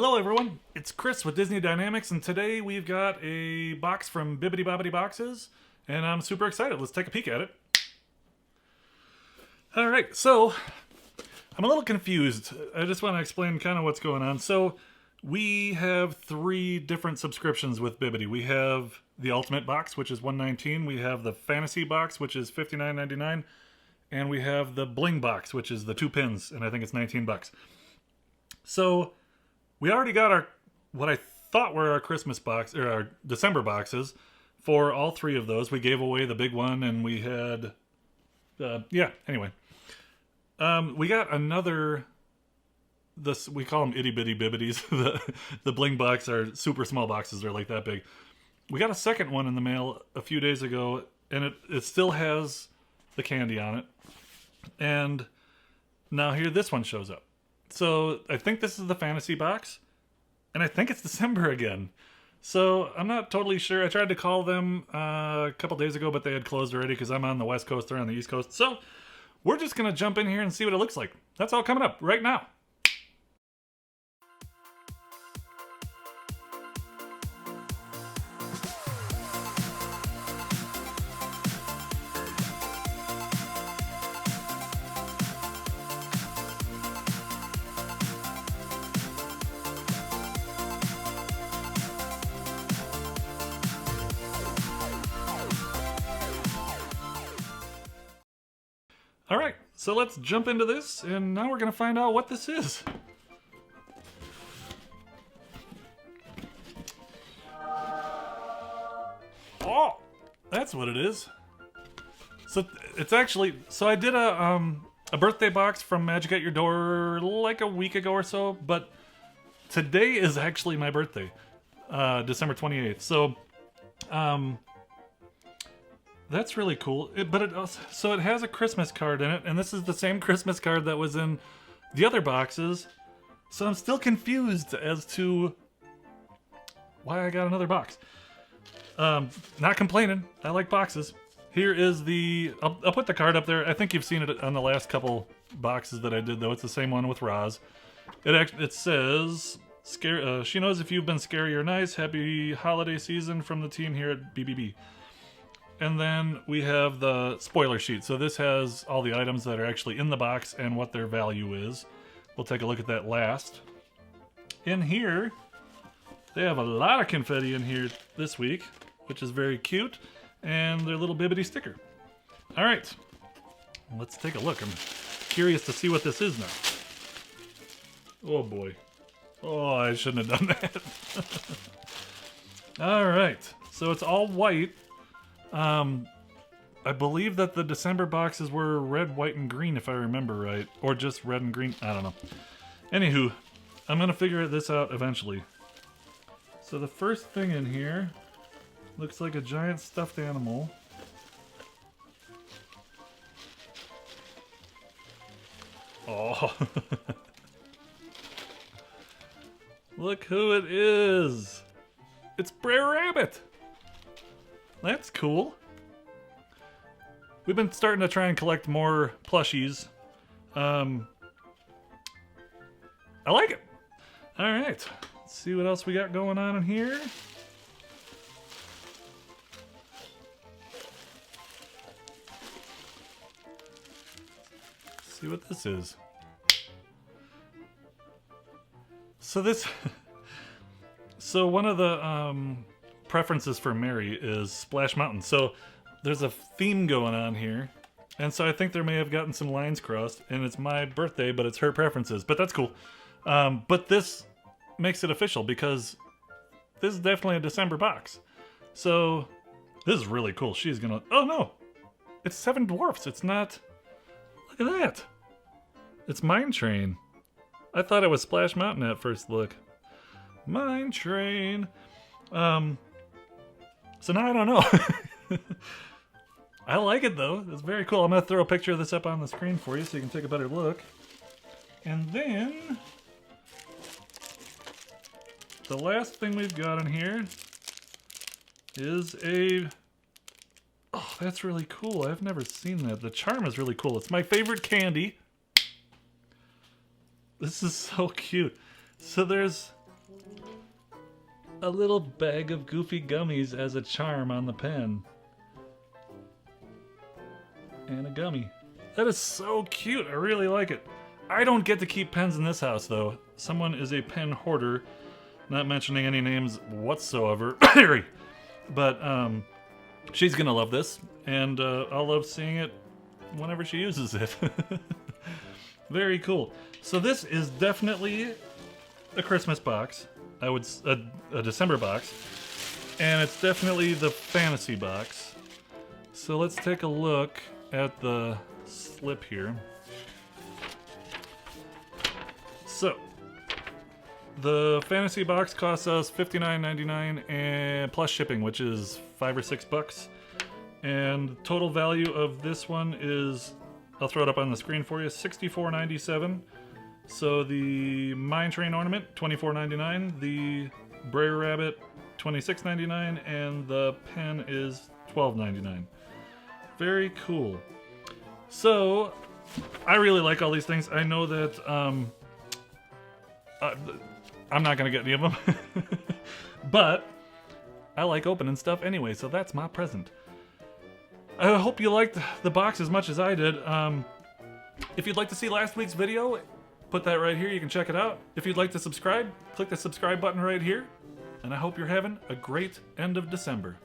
Hello everyone, it's Chris with Disney Dynamicks, and today we've got a box from Bibbidi Bobbidi Boxes, and I'm super excited. Let's take a peek at it. Alright, so I'm a little confused. I just want to explain kind of what's going on. So we have three different subscriptions with Bibbidi. We have the Ultimate box, which is $119. We have the Fantasy box, which is $59.99. And we have the Bling box, which is the 2 pins, and I think it's $19. So we already got our, what I thought were our Christmas box, or our December boxes for all three of those. We gave away the big one, and we had, anyway. We got another, we call them itty bitty bibbities. the Bling box are super small boxes, they're like that big. We got a second one in the mail a few days ago, and it still has the candy on it. And now here this one shows up. So I think this is the Fantasy box, and I think it's December again. So I'm not totally sure. I tried to call them a couple days ago, but they had closed already because I'm on the West Coast, they're on the East Coast. So we're just going to jump in here and see what it looks like. That's all coming up right now. Alright, so let's jump into this, and now we're going to find out what this is. Oh, that's what it is. So it's actually, so I did a birthday box from Magic at Your Door like a week ago or so, but today is actually my birthday, December 28th. So, that's really cool. So it has a Christmas card in it, and this is the same Christmas card that was in the other boxes. So I'm still confused as to why I got another box. Not complaining. I like boxes. Here is the... I'll put the card up there. I think you've seen it on the last couple boxes that I did, though. It's the same one with Roz. It says... she knows if you've been scary or nice. Happy holiday season from the team here at BBB. And then we have the spoiler sheet. So this has all the items that are actually in the box and what their value is. We'll take a look at that last. In here, they have a lot of confetti in here this week, which is very cute. And their little Bibbidi sticker. All right, let's take a look. I'm curious to see what this is now. Oh boy. Oh, I shouldn't have done that. All right, so it's all white. I believe that the December boxes were red, white, and green, if I remember right. Or just red and green. I don't know. Anywho, I'm going to figure this out eventually. So the first thing in here looks like a giant stuffed animal. Oh. Look who it is. It's Brer Rabbit. That's cool. We've been starting to try and collect more plushies. I like it. All right, let's see what else we got going on in here. Let's see what this is. So this, so one of the preferences for Mary is Splash Mountain. So there's a theme going on here, and so I think there may have gotten some lines crossed, and it's my birthday, but it's her preferences, but that's cool. But this makes it official because this is definitely a December box. So this is really cool. She's gonna, oh no, it's 7 Dwarfs. It's not, look at that. It's Mine Train. I thought it was Splash Mountain at first look. Mine Train. So now I don't know. I like it though. It's very cool. I'm going to throw a picture of this up on the screen for you so you can take a better look. And then the last thing we've got in here is a... Oh, that's really cool. I've never seen that. The charm is really cool. It's my favorite candy. This is so cute. So there's a little bag of Goofy gummies as a charm on the pen. And a gummy. That is so cute. I really like it. I don't get to keep pens in this house, though. Someone is a pen hoarder. Not mentioning any names whatsoever. But she's going to love this. And I'll love seeing it whenever she uses it. Very cool. So this is definitely a Christmas box. A December box. And it's definitely the fantasy box. So let's take a look at the slip here. So the fantasy box costs us $59.99 and plus shipping, which is $5 or $6. And total value of this one is, I'll throw it up on the screen for you, $64.97. So the Mine Train ornament, $24.99. The Brer Rabbit, $26.99, and the pen is $12.99. Very cool. So I really like all these things. I know that I'm not gonna get any of them, but I like opening stuff anyway, so that's my present. I hope you liked the box as much as I did. If you'd like to see last week's video, put that right here. You can check it out. If you'd like to subscribe, click the subscribe button right here. And I hope you're having a great end of December.